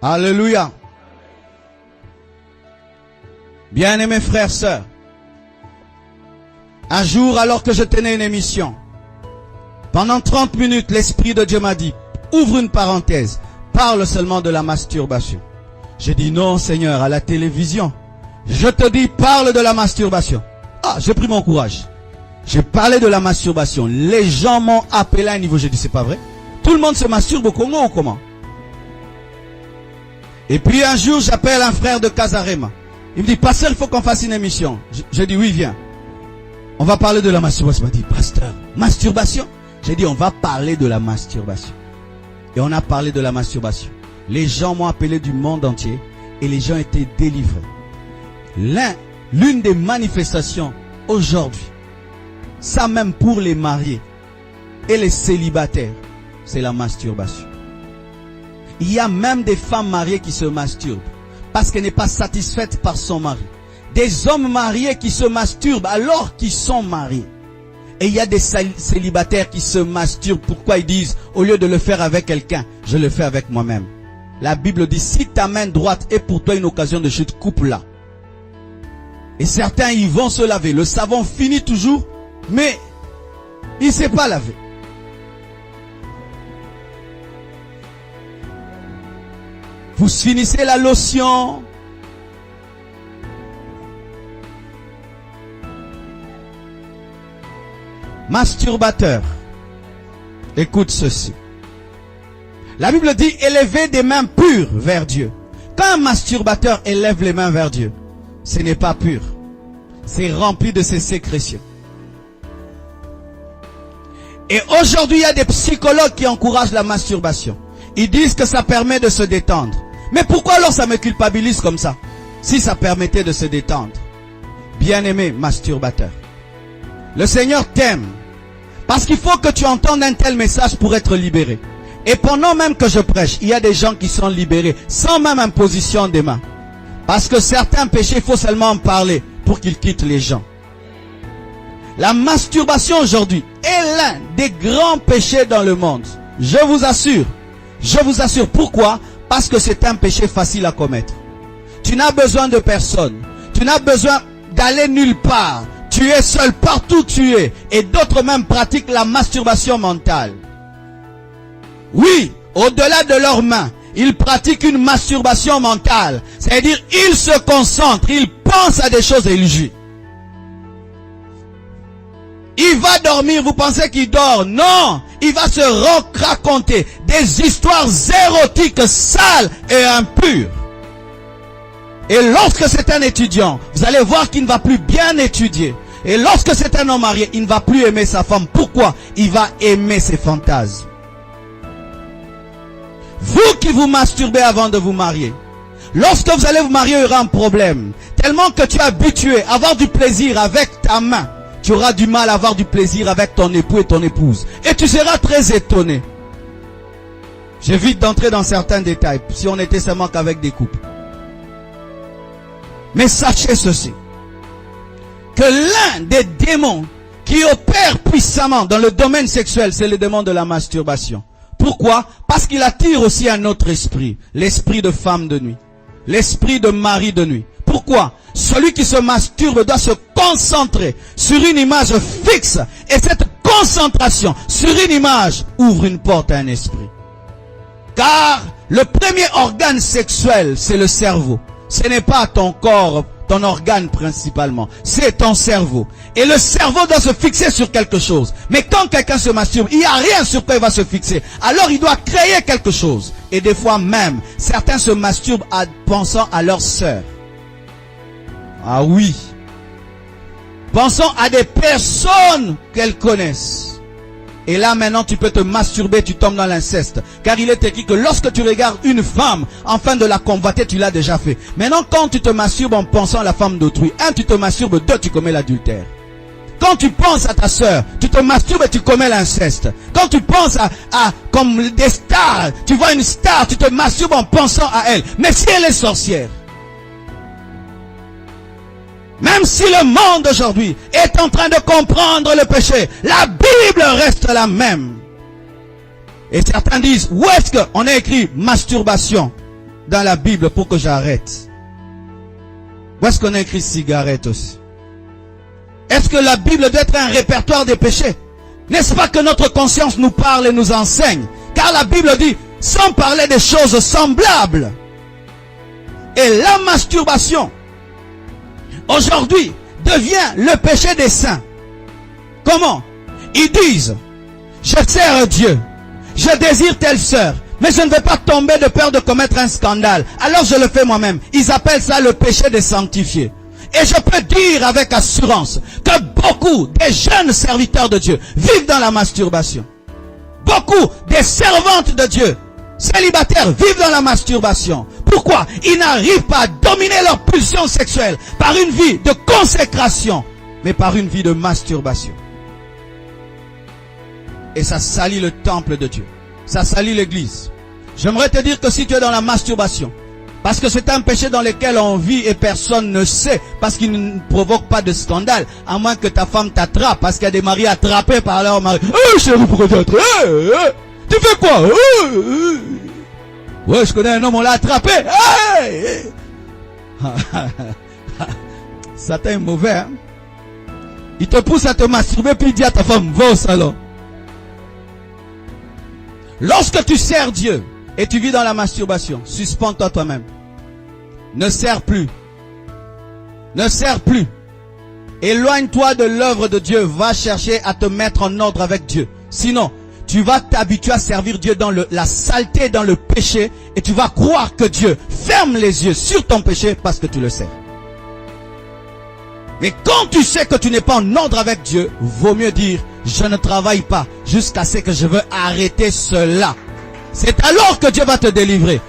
Alléluia. Bien-aimés frères, sœurs, un jour, alors que je tenais une émission, pendant 30 minutes, l'Esprit de Dieu m'a dit, ouvre une parenthèse, parle seulement de la masturbation. J'ai dit, non Seigneur, à la télévision, je te dis, parle de la masturbation. Ah, j'ai pris mon courage. J'ai parlé de la masturbation. Les gens m'ont appelé à un niveau, j'ai dit, c'est pas vrai. Tout le monde se masturbe au Congo ou comment? Et puis un jour, j'appelle un frère de Casarema. Il me dit, pasteur, il faut qu'on fasse une émission. J'ai dit, oui, viens. On va parler de la masturbation. Il m'a dit, pasteur, masturbation? J'ai dit, on va parler de la masturbation. Et on a parlé de la masturbation. Les gens m'ont appelé du monde entier et les gens étaient délivrés. L'une des manifestations aujourd'hui, ça même pour les mariés et les célibataires, c'est la masturbation. Il y a même des femmes mariées qui se masturbent parce qu'elle n'est pas satisfaite par son mari. Des hommes mariés qui se masturbent alors qu'ils sont mariés. Et il y a des célibataires qui se masturbent. Pourquoi ils disent, au lieu de le faire avec quelqu'un, je le fais avec moi-même. La Bible dit, si ta main droite est pour toi une occasion de chute, coupe-la. Et certains, ils vont se laver. Le savon finit toujours, mais il ne s'est pas lavé. Vous finissez la lotion. Masturbateur. Écoute ceci. La Bible dit élever des mains pures vers Dieu. Quand un masturbateur élève les mains vers Dieu, ce n'est pas pur. C'est rempli de ses sécrétions. Et aujourd'hui, il y a des psychologues qui encouragent la masturbation. Ils disent que ça permet de se détendre. Mais pourquoi alors ça me culpabilise comme ça? Si ça permettait de se détendre. Bien-aimé masturbateur, le Seigneur t'aime. Parce qu'il faut que tu entendes un tel message pour être libéré. Et pendant même que je prêche, il y a des gens qui sont libérés sans même imposition des mains. Parce que certains péchés, il faut seulement en parler pour qu'ils quittent les gens. La masturbation aujourd'hui est l'un des grands péchés dans le monde. Je vous assure. Je vous assure. Pourquoi? Parce que c'est un péché facile à commettre. Tu n'as besoin de personne. Tu n'as besoin d'aller nulle part. Tu es seul partout où tu es. Et d'autres même pratiquent la masturbation mentale. Oui, au-delà de leurs mains, ils pratiquent une masturbation mentale. C'est-à-dire, ils se concentrent, ils pensent à des choses et ils jouent. Il va dormir, vous pensez qu'il dort? Non, il va se raconter des histoires érotiques sales et impures. Et lorsque c'est un étudiant, vous allez voir qu'il ne va plus bien étudier. Et lorsque c'est un homme marié, il ne va plus aimer sa femme. Pourquoi? Il va aimer ses fantasmes. Vous qui vous masturbez avant de vous marier, lorsque vous allez vous marier, il y aura un problème. Tellement que tu es habitué à avoir du plaisir avec ta main, tu auras du mal à avoir du plaisir avec ton époux et ton épouse. Et tu seras très étonné. J'évite d'entrer dans certains détails, si on était seulement qu'avec des couples. Mais sachez ceci, que l'un des démons qui opère puissamment dans le domaine sexuel, c'est le démon de la masturbation. Pourquoi? Parce qu'il attire aussi un autre esprit, l'esprit de femme de nuit, l'esprit de mari de nuit. Pourquoi? Celui qui se masturbe doit se concentrer sur une image fixe. Et cette concentration sur une image ouvre une porte à un esprit. Car le premier organe sexuel, c'est le cerveau. Ce n'est pas ton corps, ton organe principalement. C'est ton cerveau. Et le cerveau doit se fixer sur quelque chose. Mais quand quelqu'un se masturbe, il n'y a rien sur quoi il va se fixer. Alors il doit créer quelque chose. Et des fois même, certains se masturbent en pensant à leur sœur. Ah oui. Pensons à des personnes qu'elles connaissent. Et là maintenant tu peux te masturber, tu tombes dans l'inceste. Car il est écrit que lorsque tu regardes une femme, afin de la convoiter, tu l'as déjà fait. Maintenant quand tu te masturbes en pensant à la femme d'autrui, un, tu te masturbes, deux, tu commets l'adultère. Quand tu penses à ta sœur, tu te masturbes et tu commets l'inceste. Quand tu penses à comme des stars, tu vois une star, tu te masturbes en pensant à elle. Mais si elle est sorcière, même si le monde aujourd'hui est en train de comprendre le péché, la Bible reste la même. Et certains disent, où est-ce qu'on a écrit masturbation? dans la Bible pour que j'arrête? Où est-ce qu'on a écrit cigarette aussi? Est-ce que la Bible doit être un répertoire des péchés? N'est-ce pas que notre conscience nous parle et nous enseigne? Car la Bible dit, sans parler des choses semblables. Et la masturbation, aujourd'hui, devient le péché des saints. Comment? Ils disent, je sers Dieu, je désire telle sœur, mais je ne vais pas tomber de peur de commettre un scandale. Alors je le fais moi-même. Ils appellent ça le péché des sanctifiés. Et je peux dire avec assurance que beaucoup des jeunes serviteurs de Dieu vivent dans la masturbation. Beaucoup des servantes de Dieu, célibataires, vivent dans la masturbation. Pourquoi? Ils n'arrivent pas à dominer leur pulsion sexuelle par une vie de consécration, mais par une vie de masturbation. Et ça salit le temple de Dieu. Ça salit l'église. J'aimerais te dire que si tu es dans la masturbation, parce que c'est un péché dans lequel on vit et personne ne sait, parce qu'il ne provoque pas de scandale, à moins que ta femme t'attrape, parce qu'il y a des maris attrapés par leur mari. « Chérie, pourquoi tu attrapes? Tu fais quoi? Ouais, je connais un homme, on l'a attrapé. Satan est mauvais, hein? Il te pousse à te masturber, puis il dit à ta femme, va au salon. Lorsque tu sers Dieu, et tu vis dans la masturbation, suspends-toi toi-même. Ne sers plus. Ne sers plus. Éloigne-toi de l'œuvre de Dieu. Va chercher à te mettre en ordre avec Dieu. Sinon, tu vas t'habituer à servir Dieu dans la saleté, dans le péché. Et tu vas croire que Dieu ferme les yeux sur ton péché parce que tu le sais. Mais quand tu sais que tu n'es pas en ordre avec Dieu, vaut mieux dire, je ne travaille pas jusqu'à ce que je veux arrêter cela. C'est alors que Dieu va te délivrer.